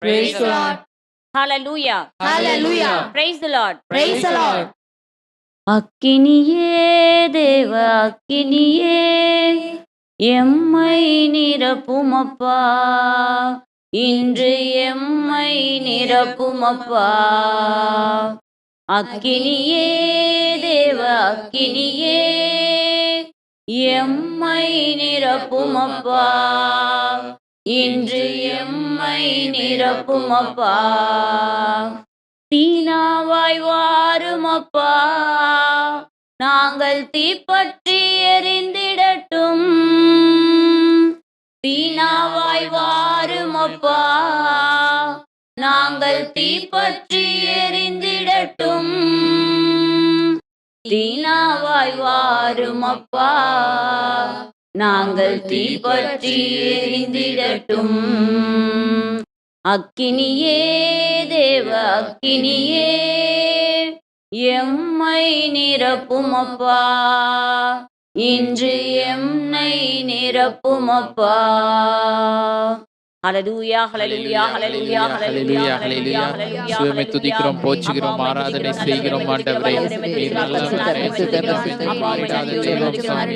Praise the Lord. Hallelujah. Hallelujah. Praise the Lord. Praise the Lord. அக்கினியே தேவ அக்கினியே எம்மை நிரப்புமப்பா, இன்று எம்மை நிரப்புமப்பா. அக்கினியே தேவ அக்கினியே எம்மை நிரப்புமப்பா, இன்று எம்மை நிரப்புமப்பா. தீனாவாய் வாருமப்பா, நாங்கள் தீப்பற்றி எரிந்திடட்டும். தீனாவாய் வாருமப்பா, நாங்கள் தீப்பற்றி எரிந்திடட்டும். தீனாவாய் வாருமப்பா, நாங்கள் தீப்பற்றி எரிந்திடட்டும். அக்கினியே தேவ அக்கினியே எம்மை நிரப்புமப்பா, இன்று எம்மை நிரப்புமப்பா. ஹல்லேலூயா ஹல்லேலூயா ஹல்லேலூயா ஹல்லேலூயா ஹல்லேலூயா ஹல்லேலூயா. சுயமே துதிக்கிறோம், போற்றுகிறோம், ஆராதனை செய்கிறோம் ஆண்டவரே. நீர் நல்லவர், நேசிக்கிறோம், மாறிடாத தெய்வம் சுவாமி.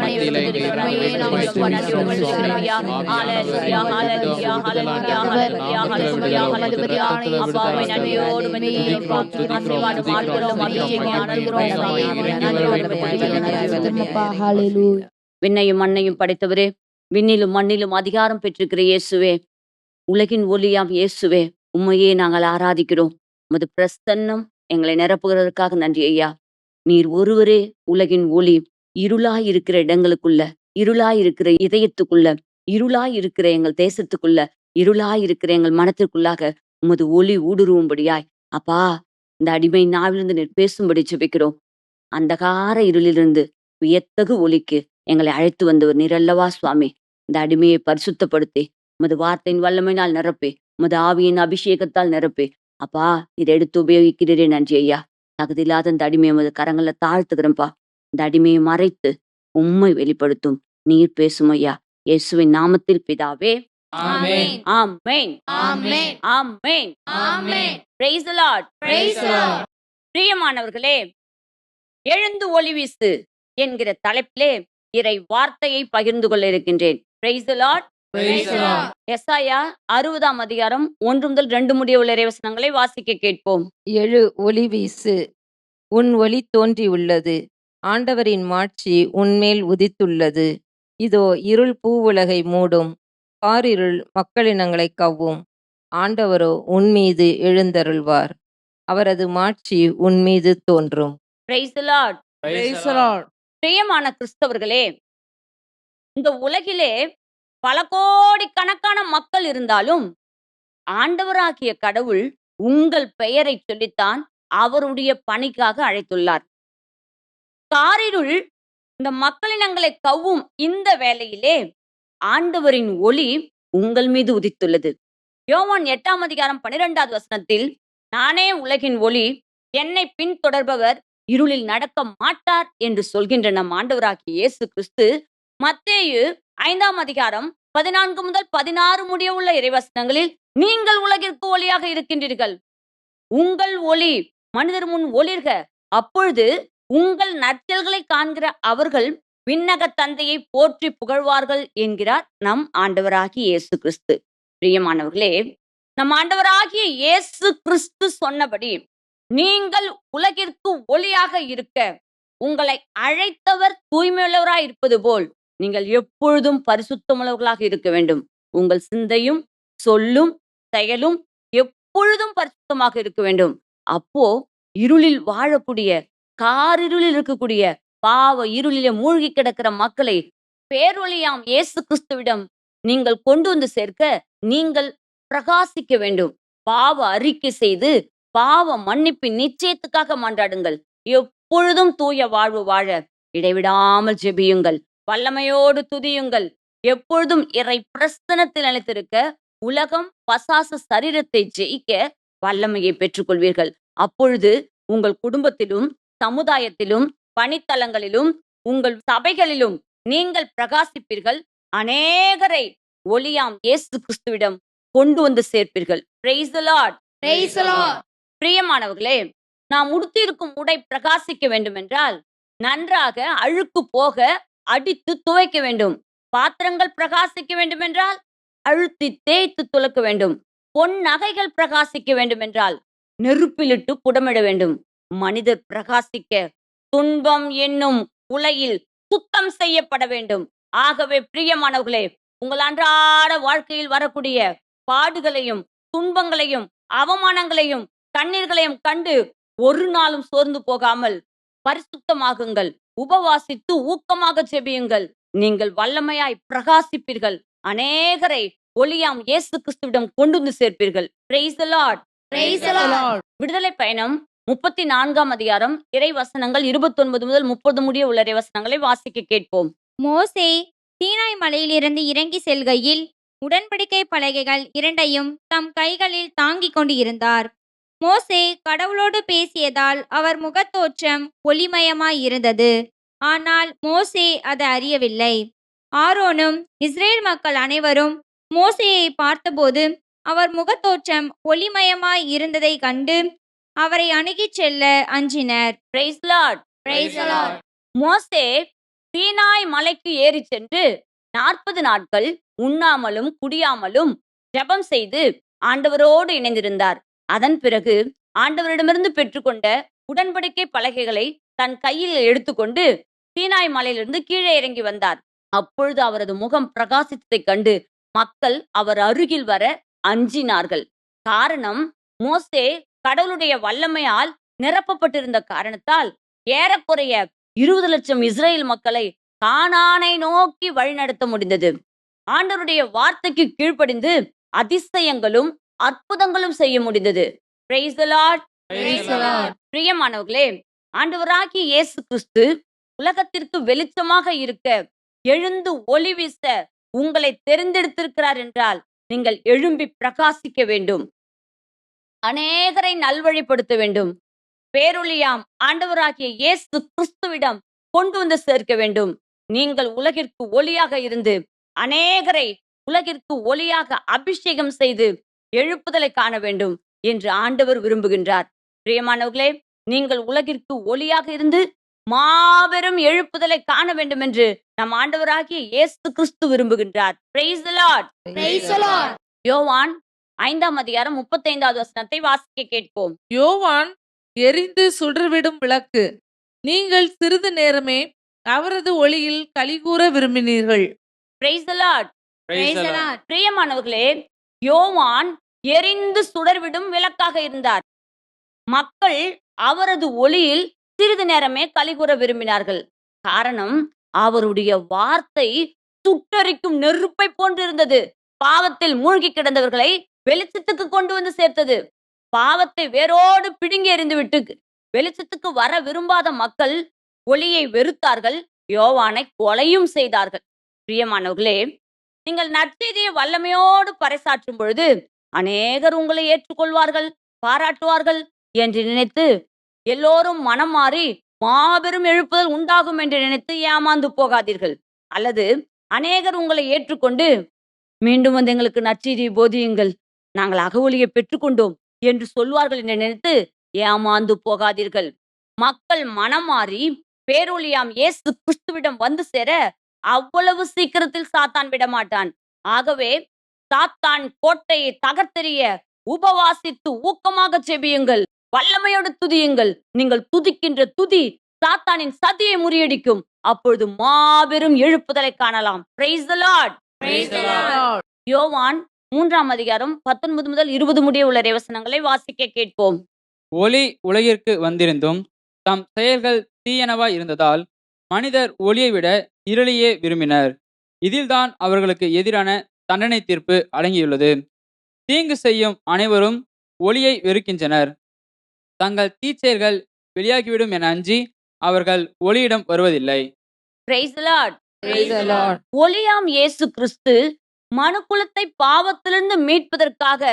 மத்தியிலே நீர் நம்மை துதிக்கிறோம் சுவாமி. ஹல்லேலூயா ஹல்லேலூயா ஹல்லேலூயா ஹல்லேலூயா ஹல்லேலூயா ஹல்லேலூயா. அப்பாவை நன்றியோடு துதிக்கிறோம், ஆசீர்வாதம் ஆட்களும் அபிஷேகம் அனுகிரகம் Hallelujah. விண்ணையும் மண்ணையும் படைத்தவரே, விண்ணிலும் மண்ணிலும் அதிகாரம் பெற்றிருக்கிற இயேசுவே, உலகின் ஒளியாம் இயேசுவே, உம்மையே நாங்கள் ஆராதிக்கிறோம். உமது பிரசன்னம் எங்களை நிரப்புகிறதற்காக நன்றி ஐயா. நீர் ஒருவரே உலகின் ஒளி. இருளாய் இருக்கிற இடங்களுக்குள்ள, இருளாய் இருக்கிற இதயத்துக்குள்ள, இருளாய் இருக்கிற எங்கள் தேசத்துக்குள்ள, இருளாய் இருக்கிற எங்கள் மனத்திற்குள்ளாக உமது ஒளி ஊடுருவும்படியாய் அப்பா, இந்த அடிமை நாவிலிருந்து நீர் பேசும்படி ஜெபிக்கிறோம். அந்தகார இருளிலிருந்து வியத்தகு ஒளிக்கு எங்களை அழைத்து வந்தவர் நீர் அல்லவா சுவாமி. இந்த அடிமையை பரிசுத்தப்படுத்தி உமது வார்த்தையின் வல்லமையினால் நிரப்பி, உமது ஆவியின் அபிஷேகத்தால் நிரப்பி அப்பா, இதை எடுத்து உபயோகிக்கிறீரே நன்றி ஐயா. தகுதியில்லாத இந்த அடிமையை உமது கரங்களை தாழ்த்துக்கிறேன்ப்பா. இந்த அடிமையை மறைத்து உம்மை வெளிப்படுத்தும் நீர் பேசும் ஐயா. இயேசுவின் நாமத்தில் பிதாவே, Amen. Amen Amen. Amen. Amen. Praise the Lord. Praise the Lord. பிரியமானவர்களே, எழுந்து ஒளி வீசு என்கிற தலைப்பிலே இறை வார்த்தையை பகிர்ந்து கொள்ள இருக்கின்றேன். Praise the Lord. Praise the Lord. எசாயா 60ஆம் அதிகாரம் 1 முதல் 2 முடிய உள்ள இறைவசனங்களை வாசிக்க கேட்போம். எழு ஒளி வீசு, உன் ஒளி தோன்றியுள்ளது, ஆண்டவரின் மாட்சி உன்மேல் உதித்துள்ளது. இதோ இருள் பூவுலகை மூடும், காரிருள் மக்களினங்களை கவ்வும். ஆண்டவரோ உன்மீது எழுந்தருள்வார், அவரது மாட்சி உன்மீது தோன்றும். Praise the Lord. Praise the Lord. பிரியமான கிறிஸ்தவர்களே, இந்த உலகிலே பல கோடிக்கணக்கான மக்கள் இருந்தாலும் ஆண்டவராகிய கடவுள் உங்கள் பெயரை சொல்லித்தான் அவருடைய பணிக்காக அழைத்துள்ளார். காரிருள் இந்த மக்களினங்களை கவ்வும் இந்த வேளையிலே ஆண்டவரின் ஒளி உங்கள் மீது உதித்துள்ளது. யோவான் 8ஆம் அதிகாரம் 12வது வசனத்தில், நானே உலகின் ஒளி, என்னை பின்தொடர்பவர் இருளில் நடக்க மாட்டார் என்று சொல்கின்ற நம் ஆண்டவராகிய இயேசு கிறிஸ்து மத்தேயு 5ஆம் அதிகாரம் 14 முதல் 16 முடிய உள்ள இறைவசனங்களில், நீங்கள் உலகிற்கு ஒளியாக இருக்கின்றீர்கள், உங்கள் ஒளி மனிதர் முன் ஒளிர்க, அப்பொழுது உங்கள் நற்செயல்களை காண்கிற அவர்கள் விண்ணக தந்தையை போற்றி புகழ்வார்கள் என்கிறார் நம் ஆண்டவராகிய இயேசு கிறிஸ்து. பிரியமானவர்களே, நம் ஆண்டவராகிய இயேசு கிறிஸ்து சொன்னபடி நீங்கள் உலகிற்கு ஒளியாக இருக்க உங்களை அழைத்தவர் தூய்மையுள்ளவராய் இருப்பது போல் நீங்கள் எப்பொழுதும் பரிசுத்தமுள்ளவர்களாக இருக்க வேண்டும். உங்கள் சிந்தையும் சொல்லும் செயலும் எப்பொழுதும் பரிசுத்தமாக இருக்க வேண்டும். அப்போ இருளில் வாழக்கூடிய, காரிருளில் இருக்கக்கூடிய, பாவ இருளிலே மூழ்கி கிடக்கிற மக்களை பேரொளியாம் இயேசு கிறிஸ்துவிடம் நீங்கள் கொண்டு வந்து சேர்க்க நீங்கள் பிரகாசிக்க வேண்டும். பாவ அறிக்கை செய்து பாவ மன்னிப்பின் நிச்சயத்துக்காக மன்றாடுங்கள். எப்பொழுதும் தூய வாழ்வு வாழ இடைவிடாமல் ஜெபியுங்கள், வல்லமையோடு துதியுங்கள். எப்பொழுதும் இறை பிரசன்னத்தில் நிலைத்திருக்க உலகம் பசாச சரீரத்தை ஜெயிக்க வல்லமையை பெற்றுக்கொள்வீர்கள். அப்பொழுது உங்கள் குடும்பத்திலும், சமுதாயத்திலும், பணித்தலங்களிலும், உங்கள் சபைகளிலும் நீங்கள் பிரகாசிப்பீர்கள். அநேகரை ஒளியாம் இயேசு கிறிஸ்துவிடம் கொண்டு வந்து சேர்ப்பீர்கள். Praise the Lord. Praise the Lord. பிரியமானவர்களே, நாம் உடுத்தியிருக்கும் உடை பிரகாசிக்க வேண்டும் என்றால் நன்றாக அழுக்கு போக அடித்து துவைக்க வேண்டும். பாத்திரங்கள் பிரகாசிக்க வேண்டும் என்றால் அழுத்தி தேய்த்து துலக்க வேண்டும். பொன் நகைகள் பிரகாசிக்க வேண்டும் என்றால் நெருப்பிலிட்டு புடமிட வேண்டும். மனிதர் பிரகாசிக்க துன்பம் என்னும் உலையில் சுத்தம் செய்யப்பட வேண்டும். ஆகவே பிரியமானவர்களே, உங்கள் அன்றாட வாழ்க்கையில் வரக்கூடிய பாடுகளையும் துன்பங்களையும் அவமானங்களையும் கண்ணீர்களையும் கண்டு ஒரு நாளும் சோர்ந்து போகாமல் பரிசுத்தமாகுங்கள். உபவாசித்து ஊக்கமாக ஜெபியுங்கள். நீங்கள் வல்லமையாய் பிரகாசிப்பீர்கள். அநேகரை ஒளியாம் இயேசு கிறிஸ்துவிடம் கொண்டு வந்து சேர்ப்பீர்கள். Praise the Lord. Praise the Lord. விடுதலை பயணம் 34ஆம் அதிகாரம் இறை வசனங்கள் 29 முதல் 30 முடிய உள்ள இறை வசனங்களை வாசிக்க கேட்போம். மோசே சீனாய் மலையிலிருந்து இறங்கி செல்கையில் உடன்படிக்கை பலகைகள் இரண்டையும் தம் கைகளில் தாங்கிக் கொண்டு இருந்தார். மோசே கடவுளோடு பேசியதால் அவர் முகத்தோற்றம் ஒளிமயமாய் இருந்தது. ஆனால் மோசே அதை அறியவில்லை. ஆரோனும் இஸ்ரேல் மக்கள் அனைவரும் மோசேயை பார்த்தபோது அவர் முகத்தோற்றம் ஒளிமயமாய் இருந்ததை கண்டு அவரை அணுகிச் செல்ல அஞ்சினர். Praise the Lord. Praise the Lord. மோசே சீனாய் மலைக்கு ஏறி சென்று 40 நாட்கள் உண்ணாமலும் குடியாமலும் ஜெபம் செய்து ஆண்டவரோடு இணைந்திருந்தார். அதன் பிறகு ஆண்டவரிடமிருந்து பெற்றுக்கொண்ட உடன்படிக்கை பலகைகளை தன் கையில் எடுத்துக்கொண்டு சீனாய் மலையிலிருந்து கீழே இறங்கி வந்தார். அப்பொழுது அவரது முகம் பிரகாசித்ததைக் கண்டு மக்கள் அவர் அருகில் வர அஞ்சினார்கள். காரணம், மோசே கடவுளுடைய வல்லமையால் நிரப்பப்பட்டிருந்த காரணத்தால் ஏறக்குறைய 20 லட்சம் இஸ்ரேல் மக்களை கானானை நோக்கி வழிநடத்த முடிந்தது. ஆண்டவருடைய வார்த்தைக்கு கீழ்ப்படிந்து அதிசயங்களும் அற்புதங்களும் செய்ய முடிந்தது. Praise the Lord. Praise the Lord. பிரியமானவர்களே, ஆண்டவராகிய இயேசு கிறிஸ்து உலகத்திற்கு வெளிச்சமாக இருக்க எழுந்து ஒளி வீச உங்களை தெரிந்தெடுத்திருக்கிறார் என்றால் நீங்கள் எழும்பி பிரகாசிக்க வேண்டும். அநேகரை நல்வழிப்படுத்த வேண்டும். பேரொளியாம் ஆண்டவராகிய இயேசு கிறிஸ்துவிடம் கொண்டு வந்து சேர்க்க வேண்டும். நீங்கள் உலகிற்கு ஒளியாக இருந்து அநேகரை உலகிற்கு ஒளியாக அபிஷேகம் செய்து எழுப்புதலை காண வேண்டும் என்று ஆண்டவர் விரும்புகின்றார். பிரியமானவர்களே, நீங்கள் உலகிற்கு ஒளியாக இருந்து மாபெரும் எழுப்புதலை காண வேண்டும் என்று நம் ஆண்டவராகிய இயேசு கிறிஸ்து விரும்புகின்றார். Praise the Lord. Praise the Lord. யோவான் 5ஆம் அதிகாரம் 35வது வசனத்தை வாசிக்க கேட்போம். யோவான் எரிந்து சுடர்விடும் விளக்கு. நீங்கள் சிறிது நேரமே அவரது ஒளியில் களிகூர விரும்பினீர்கள். Praise the Lord. Praise the Lord. பிரியமானவர்களே, யோவான் எரிந்து சுடர்விடும் விளக்காக இருந்தார். மக்கள் அவரது ஒளியில் சிறிது நேரமே களிகூற விரும்பினார்கள். காரணம், அவருடைய வார்த்தை சுட்டரிக்கும் நெருப்பை போன்றிருந்தது. பாவத்தில் மூழ்கி கிடந்தவர்களை வெளிச்சத்துக்கு கொண்டு வந்து சேர்த்தது. பாவத்தை வேரோடு பிடுங்கி எறிந்துவிட்டு வெளிச்சத்துக்கு வர விரும்பாத மக்கள் ஒளியை வெறுத்தார்கள். யோவானை கொலையும் செய்தார்கள். பிரியமானவர்களே, நீங்கள் நற்செய்தியை வல்லமையோடு பறைசாற்றும் பொழுது அநேகர் உங்களை ஏற்றுக்கொள்வார்கள், பாராட்டுவார்கள் என்று நினைத்து எல்லோரும் மனம் மாறி மாபெரும் எழுப்புதல் உண்டாகும் என்று நினைத்து ஏமாந்து போகாதீர்கள். அல்லது அநேகர் உங்களை ஏற்றுக்கொண்டு மீண்டும் வந்து எங்களுக்கு நற்செய்தியை போதியுங்கள், நாங்கள் அகவொலியை பெற்றுக்கொண்டோம் என்று சொல்வார்கள் என்று நினைத்து ஏமாந்து போகாதீர்கள். மக்கள் மனம் மாறி பேரொளியாம் இயேசு கிறிஸ்துவிடம் வந்து சேர அவ்வளவு சீக்கிரத்தில் சாத்தான் விடமாட்டான். ஆகவே சாத்தான் கோட்டையை தகர்த்தெறிய உபவாசித்து ஊக்கமாக ஜெபியுங்கள், வல்லமையோடு துதியுங்கள். நீங்கள் துதிக்கின்ற துதி சாத்தானின் சதியை முறியடிக்கும். அப்பொழுது மாபெரும் எழுப்புதலை காணலாம். Praise the Lord. Praise the Lord. யோவான் 3ஆம் அதிகாரம் 19 முதல் 20 முடிய உள்ள வசனங்களை வாசிக்க கேட்போம். ஒளி உலகிற்கு வந்திருந்தும் தம் செயல்கள் தீயனவாய் இருந்ததால் மனிதர் ஒளியை விட இருளையே விரும்பினர். இதில்தான் அவர்களுக்கு எதிரான தண்டனை தீர்ப்பு அடங்கியுள்ளது. தீங்கு செய்யும் அனைவரும் ஒளியை வெறுக்கின்றனர். தங்கள் தீச்செயல்கள் வெளியாகிவிடும் என அஞ்சி அவர்கள் ஒளியிடம் வருவதில்லை. Praise the Lord. Praise the Lord. ஒளியாம் இயேசு கிறிஸ்து மனுக்குலத்தை பாவத்திலிருந்து மீட்பதற்காக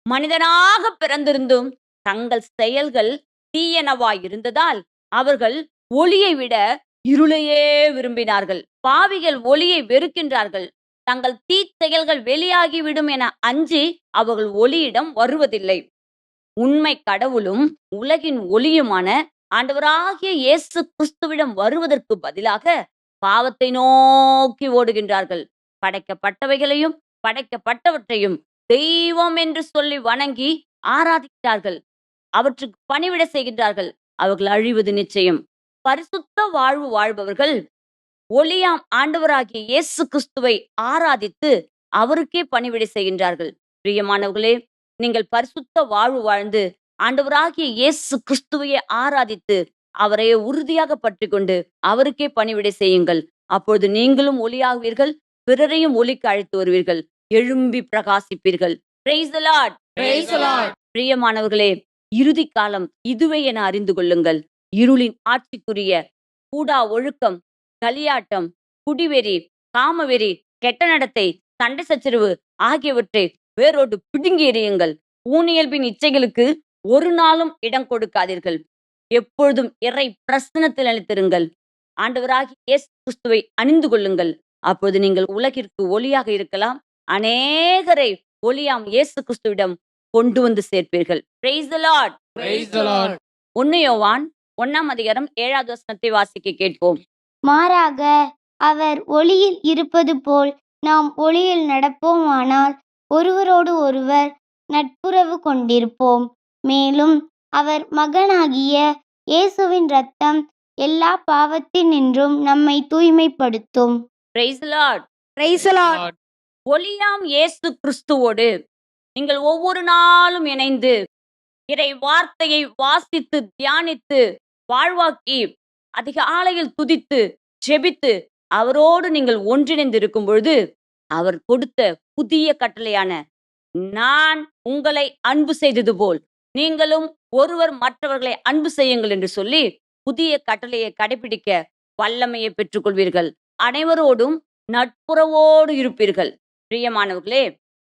மனிதனாக பிறந்திருந்தும் தங்கள் செயல்கள் தீயனவாய் இருந்ததால் அவர்கள் ஒளியை விட இருளையே விரும்பினார்கள். பாவிகள் ஒளியை வெறுக்கின்றார்கள். தங்கள் தீச்செயல்கள் வெளியாகிவிடும் என அஞ்சி அவர்கள் ஒளியிடம் வருவதில்லை. உண்மை கடவுளும் உலகின் ஒளியுமான ஆண்டவராகிய இயேசு கிறிஸ்துவிடம் வருவதற்கு பதிலாக பாவத்தை நோக்கி ஓடுகின்றார்கள். படைக்கப்பட்டவைகளையும் படைக்கப்பட்டவற்றையும் தெய்வம் என்று சொல்லி வணங்கி ஆராதிக்கிறார்கள். அவற்றுக்கு பணிவிட செய்கின்றார்கள். அவர்கள் அழிவது நிச்சயம். பரிசுத்த வாழ்வு வாழ்பவர்கள் ஒளியாம் ஆண்டவராகிய இயேசு கிறிஸ்துவை ஆராதித்து அவருக்கே பணிவிடை செய்கின்றார்கள். பிரியமானவர்களே, நீங்கள் பரிசுத்த வாழ்வு வாழ்ந்து ஆண்டவராகிய இயேசு கிறிஸ்துவையே ஆராதித்து அவரையே உறுதியாக பற்றி கொண்டு அவருக்கே பணிவிடை செய்யுங்கள். அப்பொழுது நீங்களும் ஒளியாகுவீர்கள், பிறரையும் ஒளிக்கு அழைத்து வருவீர்கள், எழும்பி பிரகாசிப்பீர்கள். Praise the Lord. Praise the Lord. பிரியமானவர்களே, இறுதி காலம் இதுவே என அறிந்து கொள்ளுங்கள். இருளின் ஆட்சிக்குரிய கூடா ஒழுக்கம், களியாட்டம், குடிவெறி, காமவெறி, கெட்ட நடத்தை, சண்டை சச்சரவு ஆகியவற்றை வேரோடு பிடுங்கி எறியுங்கள். ஊனியல்பின் இச்சைகளுக்கு ஒரு நாளும் இடம் கொடுக்காதீர்கள். எப்பொழுதும் இறை பிரசன்னத்தில் அளித்திருங்கள். ஆண்டவராகிய இயேசு கிறிஸ்துவை அணிந்து கொள்ளுங்கள். அப்பொழுது நீங்கள் உலகிற்கு ஒளியாக இருக்கலாம். அநேகரை ஒளியாம் இயேசு கிறிஸ்துவிடம் கொண்டு வந்து சேர்ப்பீர்கள். Praise the Lord. Praise the Lord. 1 யோவான் 1ஆம் அதிகாரம் 7வது வசனத்தை வாசிக்க கேட்போம். மாறாக அவர் ஒளியில் இருப்பது போல் நாம் ஒளியில் நடப்போமானால் ஒருவரோடு ஒருவர் நட்புறவு கொண்டிருப்போம். மேலும் அவர் மகனாகிய இயேசுவின் இரத்தம் எல்லா பாவத்தினின்றும் நம்மை தூய்மைப்படுத்தும். Praise the Lord. Praise the Lord. ஒளியாம் இயேசு கிறிஸ்துவோடு நீங்கள் ஒவ்வொரு நாளும் இணைந்து இறை வார்த்தையை வாசித்து தியானித்து வாழ்வாக்கி அதிகாலையில் துதித்து ஜெபித்து அவரோடு நீங்கள் ஒன்றிணைந்து இருக்கும் பொழுது அவர் கொடுத்த புதிய கட்டளையான நான் உங்களை அன்பு செய்தது போல் நீங்களும் ஒருவர் மற்றவர்களை அன்பு செய்யுங்கள் என்று சொல்லி புதிய கட்டளையை கடைபிடிக்க வல்லமையை பெற்றுக்கொள்வீர்கள். அனைவரோடும் நட்புறவோடு இருப்பீர்கள். பிரியமானவர்களே,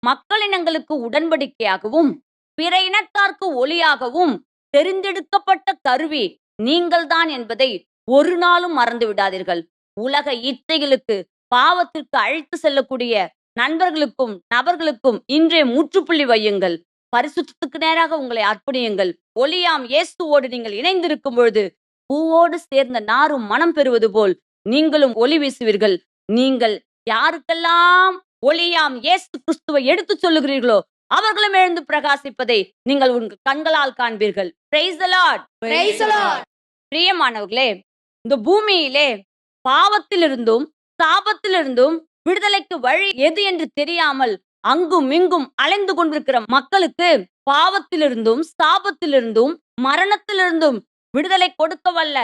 மக்களினங்களுக்கு உடன்படிக்கையாகவும் பிற இனத்தார்க்கு ஒளியாகவும் தெரிந்தெடுக்கப்பட்ட கருவி நீங்கள்தான் என்பதை ஒரு நாளும் மறந்து விடாதீர்கள். உலக இச்சைகளுக்கு பாவத்திற்கு அழைத்து செல்லக்கூடிய நண்பர்களுக்கும் நபர்களுக்கும் இன்றே முற்றுப்புள்ளி வையுங்கள். பரிசுத்தத்துக்கு நேராக உங்களை அர்ப்பணியுங்கள். ஒளியாம் இயேசுவோடு நீங்கள் இணைந்திருக்கும் பொழுது பூவோடு சேர்ந்த நாரும் மனம் பெறுவது போல் நீங்களும் ஒளி வீசுவீர்கள். நீங்கள் யாருக்கெல்லாம் ஒளியாம் இயேசு கிறிஸ்துவை எடுத்து சொல்லுகிறீர்களோ அவர்களும் எழுந்து பிரகாசிப்பதை நீங்கள் உங்கள் கண்களால் காண்பீர்கள். Praise the Lord. Praise the Lord. பிரியமானவர்களே, இந்த பூமியிலே பாவத்திலிருந்தும் சாபத்திலிருந்தும் விடுதலைக்கு வழி எது என்று தெரியாமல் அங்கும் இங்கும் அலைந்து கொண்டிருக்கிற மக்களுக்கு பாவத்திலிருந்தும் சாபத்திலிருந்தும் மரணத்திலிருந்தும் விடுதலை கொடுக்க வல்ல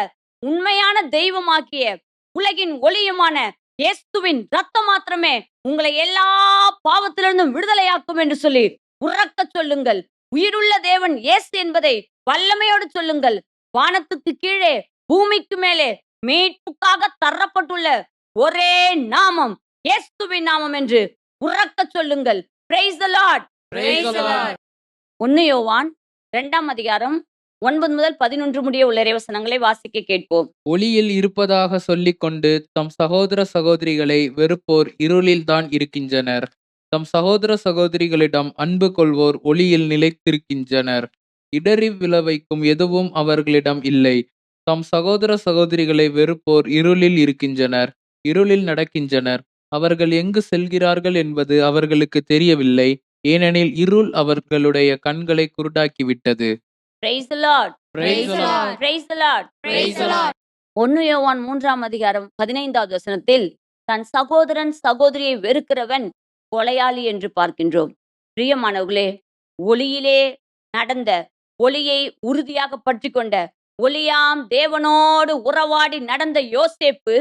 உண்மையான தெய்வமாக்கிய உலகின் ஒளியுமான இயேசுவின் ரத்தம் மாத்திரமே உங்களை எல்லா பாவத்திலிருந்தும் விடுதலையாக்கும் என்று சொல்லி உறக்க சொல்லுங்கள். உயிருள்ள தேவன் இயேசு என்பதை வல்லமையோடு சொல்லுங்கள். வானத்துக்கு கீழே பூமிக்கு மேலே மீட்புக்காக தரப்பட்டுள்ள ஒரே நாமம் இயேசுவின் நாமம் என்று உறக்க சொல்லுங்கள். Praise the Lord. Praise the Lord. 1 யோவான் 2ஆம் அதிகாரம் 9 முதல் 11 முடிய உள்ள இறைவசனங்களை வாசிக்க கேட்போம். ஒளியில் இருப்பதாக சொல்லிக்கொண்டு தம் சகோதர சகோதரிகளை வெறுப்போர் இருளில்தான் இருக்கின்றனர். தம் சகோதர சகோதரிகளிடம் அன்பு கொள்வோர் ஒளியில் நிலைத்திருக்கின்றனர். இடறி விளைவிக்கும் எதுவும் அவர்களிடம் இல்லை. தம் சகோதர சகோதரிகளை வெறுப்போர் இருளில் இருக்கின்றனர், இருளில் நடக்கின்றனர். அவர்கள் எங்கு செல்கிறார்கள் என்பது அவர்களுக்கு தெரியவில்லை, ஏனெனில் இருள் அவர்களுடைய கண்களை குருடாக்கிவிட்டது. Praise the Lord. Praise the Lord. Praise the Lord. Praise the Lord. 1 யோவான் 3ஆம் அதிகாரம் 15வது வசனத்தில் தன் சகோதரன் சகோதரியை வெறுக்கிறவன் கொலையாளி என்று பார்க்கின்றோம். பிரியமானவர்களே, ஒளியிலே நடந்த ஒளியை உறுதியாக பற்றி கொண்ட ஒளியாம் தேவனோடு உறவாடி நடந்த யோசேப்பு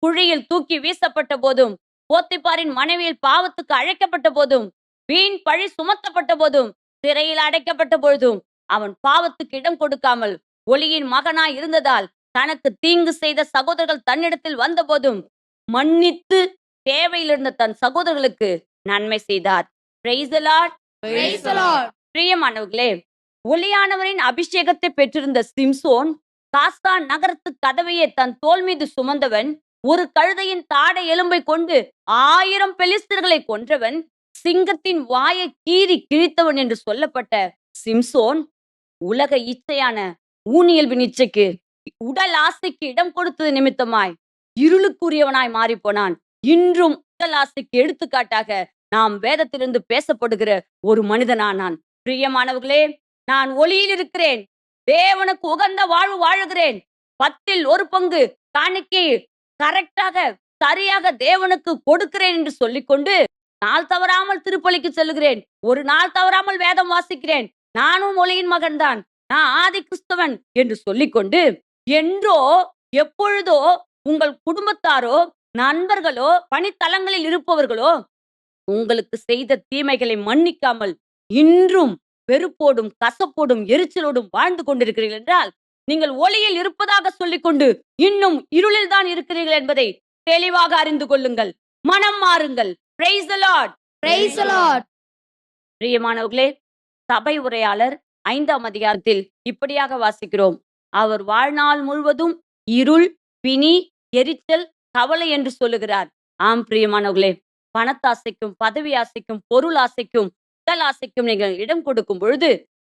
குழியில் தூக்கி வீசப்பட்ட போதும், போத்திபாரின் மனைவியில் பாவத்துக்கு அழைக்கப்பட்ட போதும், வீண் பழி சுமத்தப்பட்ட போதும், சிறையில் அடைக்கப்பட்ட பொழுதும் அவன் பாவத்துக்கு இடம் கொடுக்காமல் ஒளியின் மகனாய் இருந்ததால் தனக்கு தீங்கு செய்த சகோதரர்கள் தன்னிடத்தில் வந்த போதும் மன்னித்து தேவையில் இருந்த தன் சகோதரர்களுக்கு நன்மை செய்தார். Praise the Lord. Praise the Lord. பிரியமானவர்களே, ஒளியானவரின் அபிஷேகத்தை பெற்றிருந்த சிம்சோன் காசா நகரத்து கதவையே தன் தோள் மீது சுமந்தவன் ஒரு கழுதையின் தாடை எலும்பை கொண்டு 1000 பெலிஸ்தர்களை கொன்றவன், சிங்கத்தின் வாயை கீறி கிழித்தவன் என்று சொல்லப்பட்ட சிம்சோன் உலக இச்சையான ஊனியல்பின் இச்சைக்கு, உடல் ஆசைக்கு இடம் கொடுத்தது நிமித்தமாய் இருளுக்குரியவனாய் மாறிப்போனான். இன்றும் உடல் ஆசைக்கு எடுத்துக்காட்டாக நாம் வேதத்திலிருந்து பேசப்படுகிற ஒரு மனிதனானான். பிரியமானவர்களே, நான் ஒளியில் இருக்கிறேன், தேவனுக்கு உகந்த வாழ்வு வாழுகிறேன், 10ல் 1 பங்கு காணிக்கை கரெக்டாக சரியாக தேவனுக்கு கொடுக்கிறேன் என்று சொல்லிக்கொண்டு நாள் தவறாமல் திருப்பலிக்கு செல்லுகிறேன், ஒரு நாள் தவறாமல் வேதம் வாசிக்கிறேன், நானும் ஒளியின் மகன்தான், நான் ஆதி கிறிஸ்தவன் என்று சொல்லிக்கொண்டு என்றோ எப்பொழுதோ உங்கள் குடும்பத்தாரோ நண்பர்களோ பணித்தலங்களில் இருப்பவர்களோ உங்களுக்கு செய்த தீமைகளை மன்னிக்காமல் இன்றும் வெறுப்போடும் கசப்போடும் எரிச்சலோடும் வாழ்ந்து கொண்டிருக்கிறீர்கள் என்றால், நீங்கள் ஒளியில் இருப்பதாக சொல்லிக்கொண்டு இன்னும் இருளில் தான் இருக்கிறீர்கள் என்பதை தெளிவாக அறிந்து கொள்ளுங்கள். மனம் மாறுங்கள். Praise the Lord. Praise the Lord. பிரியமானவர்களே, சபை உரையாளர் 5ஆம் அதிகாரத்தில் இப்படியாக வாசிக்கிறோம். அவர் வாழ்நாள் முழுவதும் இருள், பிணி, எரிச்சல், கவலை என்று சொல்லுகிறார். ஆம் பிரியமானவர்களே, பணத்தாசைக்கும் பதவி ஆசைக்கும் பொருள் ஆசைக்கும் உடல் ஆசைக்கும் நீங்கள் இடம் கொடுக்கும் பொழுது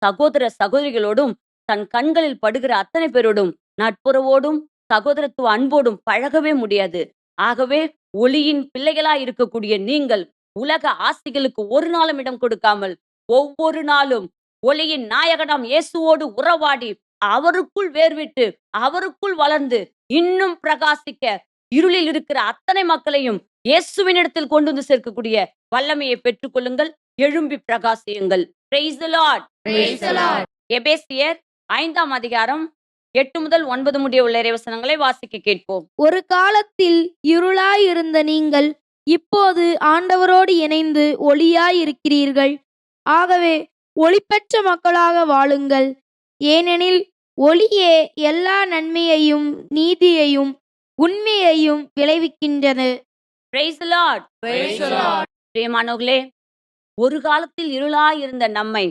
சகோதர சகோதரிகளோடும் தன் கண்களில் படுகிற அத்தனை பேரோடும் நட்புறவோடும் சகோதரத்துவ அன்போடும் பழகவே முடியாது. ஆகவே ஒளியின் பிள்ளைகளாய் இருக்கக்கூடிய நீங்கள் உலக ஆசைகளுக்கு ஒரு நாளும் இடம் கொடுக்காமல் ஒவ்வொரு நாளும் ஒளியின் நாயகனாம் இயேசுவோடு உறவாடி அவருக்குள் வேர்விட்டு அவருக்குள் வளர்ந்து இன்னும் பிரகாசிக்க இருளில் இருக்கிற அத்தனை மக்களையும் இயேசுவினிடத்தில் கொண்டு வந்து சேர்க்கக்கூடிய வல்லமையை பெற்றுக் கொள்ளுங்கள். எழும்பி பிரகாசியுங்கள். Praise the Lord. Praise the Lord. எபேசியர் 5ஆம் அதிகாரம் 8 முதல் 9 முடிய உள்ள இறைவசனங்களை வாசிக்க கேட்போம். ஒரு காலத்தில் இருளாயிருந்த நீங்கள் இப்போது ஆண்டவரோடு இணைந்து ஒளியாயிருக்கிறீர்கள். ஆகவே ஒளிபெற்ற மக்களாக வாழுங்கள். ஏனெனில் ஒளியே எல்லா நன்மையையும் நீதியையும் உண்மையையும் விளைவிக்கின்றது. Praise the Lord. Praise the Lord. பிரியமானவர்களே, ஒரு காலத்தில் இருளாயிருந்த நம்மை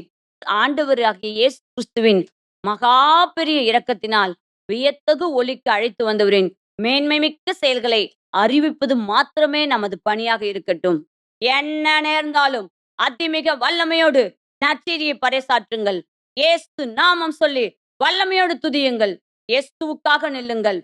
ஆண்டவராகிய இயேசு கிறிஸ்துவின் மகா பெரிய இரக்கத்தினால் வியத்தகு ஒளிக்கு அழைத்து வந்தவரின் மேன்மைமிக்க செயல்களை அறிவிப்பது மாத்திரமே நமது பணியாக இருக்கட்டும். என்ன நேர்ந்தாலும் அதிமிக வல்லமையோடு நற்செய்தியை பறைசாற்றுங்கள். இயேசு நாமம் சொல்லி வல்லமையோடு துதியுங்கள். இயேசுவுக்காக நில்லுங்கள்.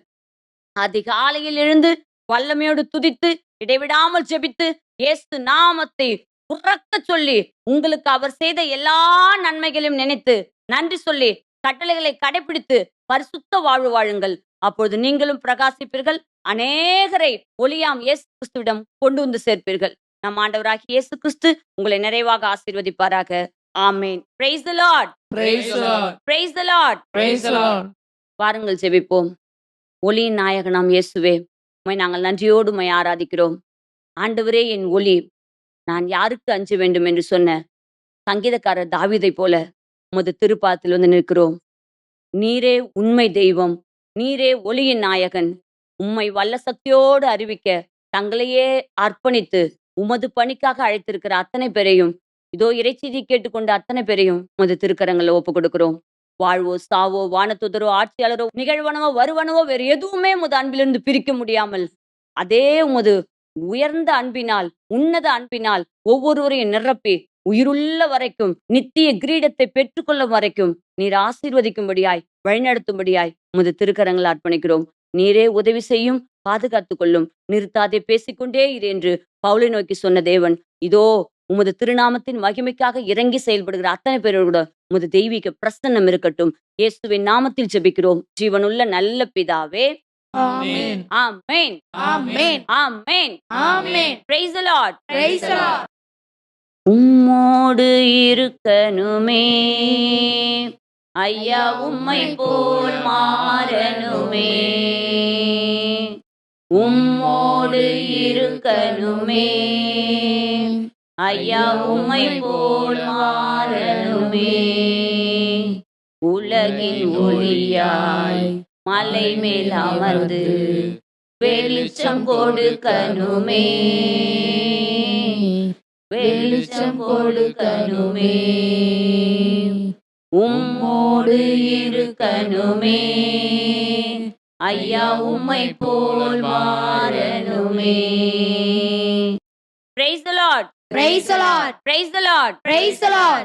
அதிகாலையில் எழுந்து வல்லமையோடு துதித்து இடைவிடாமல் ஜெபித்து இயேசு நாமத்தை உறக்க சொல்லி உங்களுக்கு அவர் செய்த எல்லா நன்மைகளையும் நினைத்து நன்றி சொல்லி கட்டளைகளை கடைபிடித்து பரிசுத்த வாழ்வு வாழுங்கள். அப்பொழுது நீங்களும் பிரகாசிப்பீர்கள். அநேகரை ஒளியாம் இயேசு கிறிஸ்துவிடம் கொண்டு வந்து சேர்ப்பீர்கள். நம் ஆண்டவராகிய இயேசு கிறிஸ்து உங்களை நிறைவாக ஆசீர்வதிப்பாராக. ஆமென். Praise the Lord. Praise the Lord. Praise the Lord. Praise the Lord. வாருங்கள் ஜெபிப்போம். ஒளியின் நாயகனாம் இயேசுவே, உம்மை நாங்கள் நன்றியோடு உம்மை ஆராதிக்கிறோம். ஆண்டவரே என் ஒளி, நான் யாருக்கு அஞ்ச வேண்டும் என்று சொன்ன சங்கீதக்காரர் தாவீதை போல உமது திருப்பாதத்தில் வந்து நிற்கிறோம். நீரே உண்மை தெய்வம், நீரே ஒளியின் நாயகன். உம்மை வல்ல சக்தியோடு அறிவிக்க தங்களையே அர்ப்பணித்து உமது பணிக்காக அழைத்திருக்கிற அத்தனை பேரையும், இதோ இறைச்செய்தி கேட்டுக்கொண்ட அத்தனை பேரையும் உமது திருக்கரங்களை ஒப்பு கொடுக்கிறோம். வாழ்வோ சாவோ வானத்துதரோ ஆட்சியாளரோ நிகழ்வனவோ வருவனவோ வேறு எதுவுமே உமது அன்பிலிருந்து பிரிக்க முடியாமல் அதே உமது உயர்ந்த அன்பினால் உன்னத அன்பினால் ஒவ்வொருவரையும் நிரப்பி உயிருள்ள வரைக்கும் நித்திய கிரீடத்தை பெற்றுக்கொள்ளும் வரைக்கும் நீர் ஆசீர்வதிக்கும்படியாய் வழிநடத்தும்படியாய் உமது திருக்கரங்களை அர்ப்பணிக்கிறோம். நீரே உதவி செய்யும், பாதுகாத்துக் கொள்ளும், நிறுத்தாதே பேசிக்கொண்டே இரு என்று பவுலை நோக்கி சொன்ன தேவன், இதோ உமது திருநாமத்தின் மகிமைக்காக இறங்கி செயல்படுகிற அத்தனை பேரோட உமது தெய்வீக பிரசன்னம் இருக்கட்டும். இயேசுவின் நாமத்தில் ஜெபிக்கிறோம் ஜீவனுள்ள நல்ல பிதாவே. Amen. Amen. Amen. Amen. Amen. Praise the Lord. Praise the Lord. உம்மோடு இருக்கணுமே ஐயா, உம்மை போல் மாறணுமே. உம்மோடு இருக்கணுமே ஐயா, உம்மை போல் மாறணுமே. உலகின் ஒளியாய் மலை மேல் அமர்ந்து வெளிச்சம் கொடுக்கணுமே, வெளிச்சம் கொடுக்கணுமே. உம்மோடு இருக்கணுமே ஐயா உம்மை போல் மாறணுமே. Praise the Lord. Praise the Lord. Praise the Lord. Praise the Lord.